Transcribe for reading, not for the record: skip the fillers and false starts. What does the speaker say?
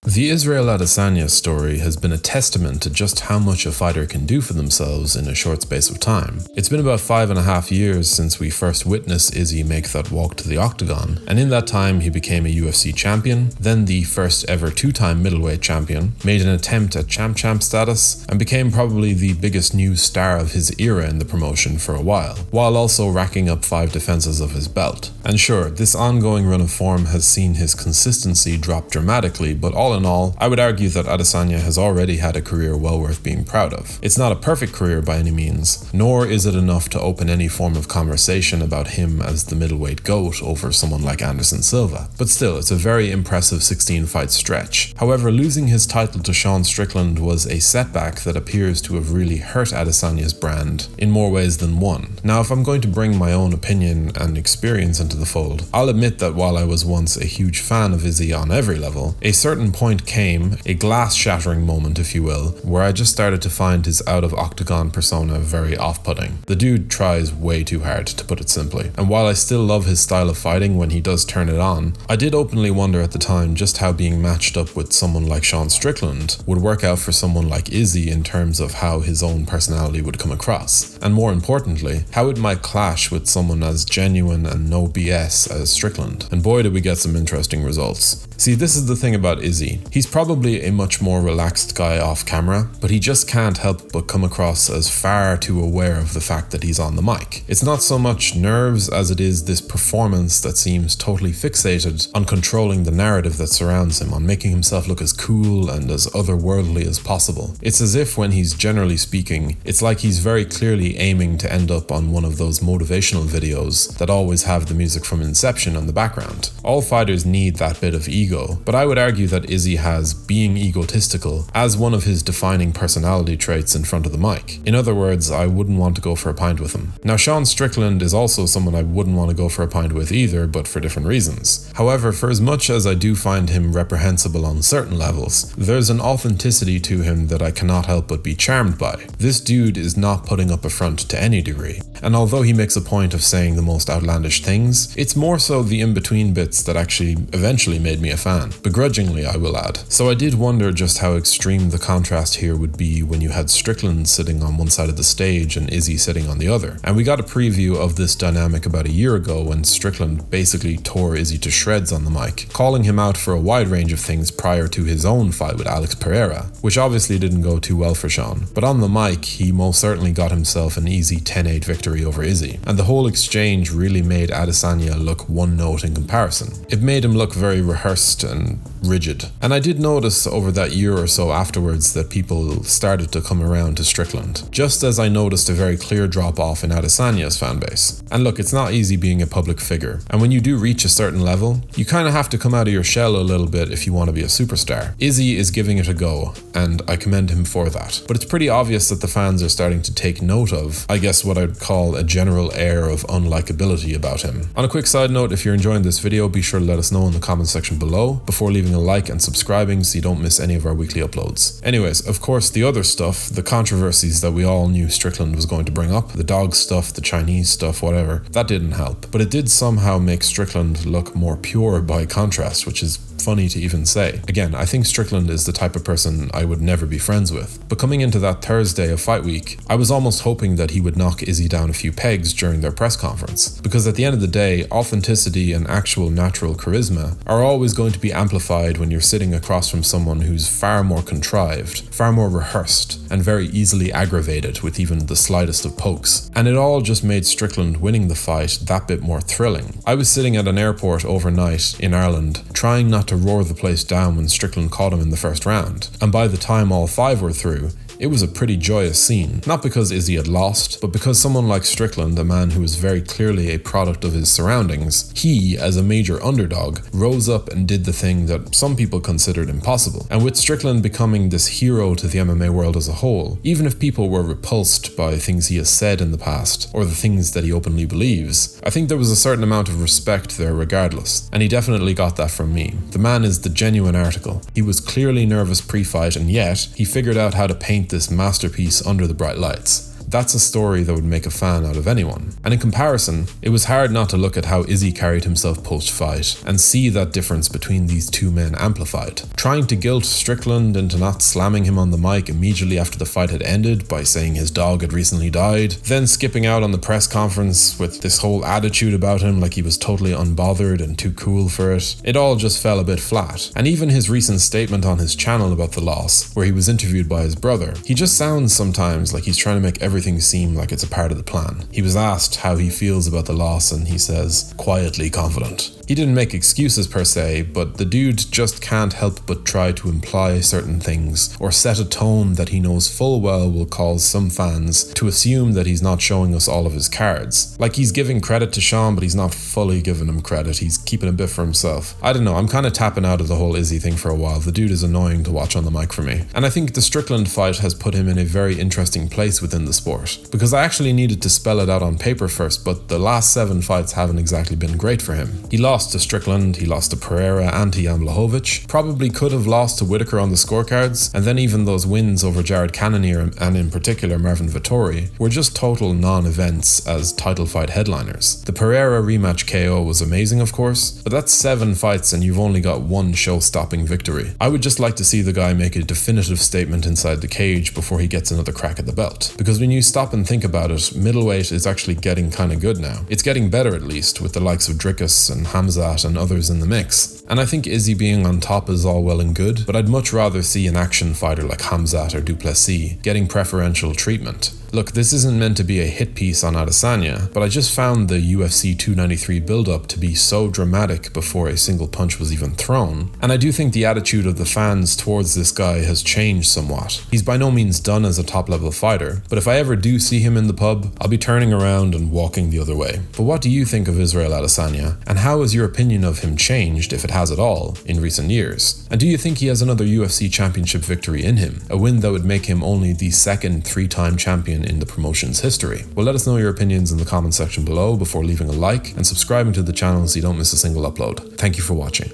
The Israel Adesanya story has been a testament to just how much a fighter can do for themselves in a short space of time. It's been about 5.5 years since we first witnessed Izzy make that walk to the octagon, and in that time he became a UFC champion, then the first ever two-time middleweight champion, made an attempt at champ status, and became probably the biggest new star of his era in the promotion for a while also racking up 5 defenses of his belt. And sure, this ongoing run of form has seen his consistency drop dramatically, but all in all, I would argue that Adesanya has already had a career well worth being proud of. It's not a perfect career by any means, nor is it enough to open any form of conversation about him as the middleweight GOAT over someone like Anderson Silva. But still, it's a very impressive 16-fight stretch. However, losing his title to Strickland was a setback that appears to have really hurt Adesanya's brand in more ways than one. Now, if I'm going to bring my own opinion and experience into the fold, I'll admit that while I was once a huge fan of Izzy on every level, a certain point came, a glass-shattering moment if you will, where I just started to find his out-of-octagon persona very off-putting. The dude tries way too hard, to put it simply, and while I still love his style of fighting when he does turn it on, I did openly wonder at the time just how being matched up with someone like Strickland would work out for someone like Izzy in terms of how his own personality would come across, and more importantly, how it might clash with someone as genuine and no BS as Strickland. And boy did we get some interesting results. See, this is the thing about Izzy. He's probably a much more relaxed guy off camera, but he just can't help but come across as far too aware of the fact that he's on the mic. It's not so much nerves as it is this performance that seems totally fixated on controlling the narrative that surrounds him, on making himself look as cool and as otherworldly as possible. It's as if when he's generally speaking, it's like he's very clearly aiming to end up on one of those motivational videos that always have the music from Inception on the background. All fighters need that bit of ego, but I would argue that Izzy has being egotistical as one of his defining personality traits in front of the mic. In other words, I wouldn't want to go for a pint with him. Now, Strickland is also someone I wouldn't want to go for a pint with either, but for different reasons. However, for as much as I do find him reprehensible on certain levels, there's an authenticity to him that I cannot help but be charmed by. This dude is not putting up a front to any degree, and although he makes a point of saying the most outlandish things, it's more so the in-between bits that actually eventually made me a fan. Begrudgingly, I will add. So I did wonder just how extreme the contrast here would be when you had Strickland sitting on one side of the stage and Izzy sitting on the other. And we got a preview of this dynamic about a year ago when Strickland basically tore Izzy to shreds on the mic, calling him out for a wide range of things prior to his own fight with Alex Pereira, which obviously didn't go too well for Sean. But on the mic, he most certainly got himself an easy 10-8 victory over Izzy. And the whole exchange really made Adesanya look one note in comparison. It made him look very rehearsed and rigid. And I did notice over that year or so afterwards that people started to come around to Strickland, just as I noticed a very clear drop off in Adesanya's fanbase. And look, it's not easy being a public figure, and when you do reach a certain level, you kind of have to come out of your shell a little bit if you want to be a superstar. Izzy is giving it a go, and I commend him for that. But it's pretty obvious that the fans are starting to take note of, I guess what I'd call a general air of unlikability about him. On a quick side note, if you're enjoying this video, be sure to let us know in the comment section below before leaving a like and subscribing so you don't miss any of our weekly uploads. Anyways, of course, the other stuff, the controversies that we all knew Strickland was going to bring up, the dog stuff, the Chinese stuff, whatever, that didn't help. But it did somehow make Strickland look more pure by contrast, which is funny to even say. Again, I think Strickland is the type of person I would never be friends with. But coming into that Thursday of fight week, I was almost hoping that he would knock Izzy down a few pegs during their press conference. Because at the end of the day, authenticity and actual natural charisma are always going to be amplified when you're sitting across from someone who's far more contrived, far more rehearsed, and very easily aggravated with even the slightest of pokes. And it all just made Strickland winning the fight that bit more thrilling. I was sitting at an airport overnight in Ireland, trying not to roar the place down when Strickland caught him in the first round, and by the time all 5 were through, it was a pretty joyous scene. Not because Izzy had lost, but because someone like Strickland, a man who was very clearly a product of his surroundings, he, as a major underdog, rose up and did the thing that some people considered impossible. And with Strickland becoming this hero to the MMA world as a whole, even if people were repulsed by things he has said in the past, or the things that he openly believes, I think there was a certain amount of respect there regardless, and he definitely got that from me. The man is the genuine article. He was clearly nervous pre-fight, and yet, he figured out how to paint this masterpiece under the bright lights. that's a story that would make a fan out of anyone. And in comparison, it was hard not to look at how Izzy carried himself post-fight and see that difference between these two men amplified. Trying to guilt Strickland into not slamming him on the mic immediately after the fight had ended by saying his dog had recently died, then skipping out on the press conference with this whole attitude about him like he was totally unbothered and too cool for it. It all just fell a bit flat. And even his recent statement on his channel about the loss, where he was interviewed by his brother, he just sounds sometimes like he's trying to make everything seem like it's a part of the plan. He was asked how he feels about the loss and he says, quietly confident. He didn't make excuses per se, but the dude just can't help but try to imply certain things or set a tone that he knows full well will cause some fans to assume that he's not showing us all of his cards. Like he's giving credit to Sean, but he's not fully giving him credit. He's keeping a bit for himself. I don't know, I'm kind of tapping out of the whole Izzy thing for a while. The dude is annoying to watch on the mic for me. And I think the Strickland fight has put him in a very interesting place within the sport. Because I actually needed to spell it out on paper first, but the last 7 fights haven't exactly been great for him. He lost to Strickland, he lost to Pereira and to Jan Blachowicz, probably could have lost to Whitaker on the scorecards, and then even those wins over Jared Cannonier and in particular Marvin Vettori were just total non-events as title fight headliners. The Pereira rematch KO was amazing of course, but that's 7 fights and you've only got 1 show-stopping victory. I would just like to see the guy make a definitive statement inside the cage before he gets another crack at the belt. Because when you stop and think about it, middleweight is actually getting kinda good now. It's getting better at least, with the likes of Dricus and Hamzat and others in the mix. And I think Izzy being on top is all well and good, but I'd much rather see an action fighter like Hamzat or Duplessis getting preferential treatment. Look, this isn't meant to be a hit piece on Adesanya, but I just found the UFC 293 build-up to be so dramatic before a single punch was even thrown, and I do think the attitude of the fans towards this guy has changed somewhat. He's by no means done as a top-level fighter, but if I ever do see him in the pub, I'll be turning around and walking the other way. But what do you think of Israel Adesanya, and how has your opinion of him changed, if it has at all, in recent years? And do you think he has another UFC championship victory in him, a win that would make him only the second 3-time champion in the promotion's history? Well, let us know your opinions in the comment section below before leaving a like and subscribing to the channel so you don't miss a single upload. Thank you for watching.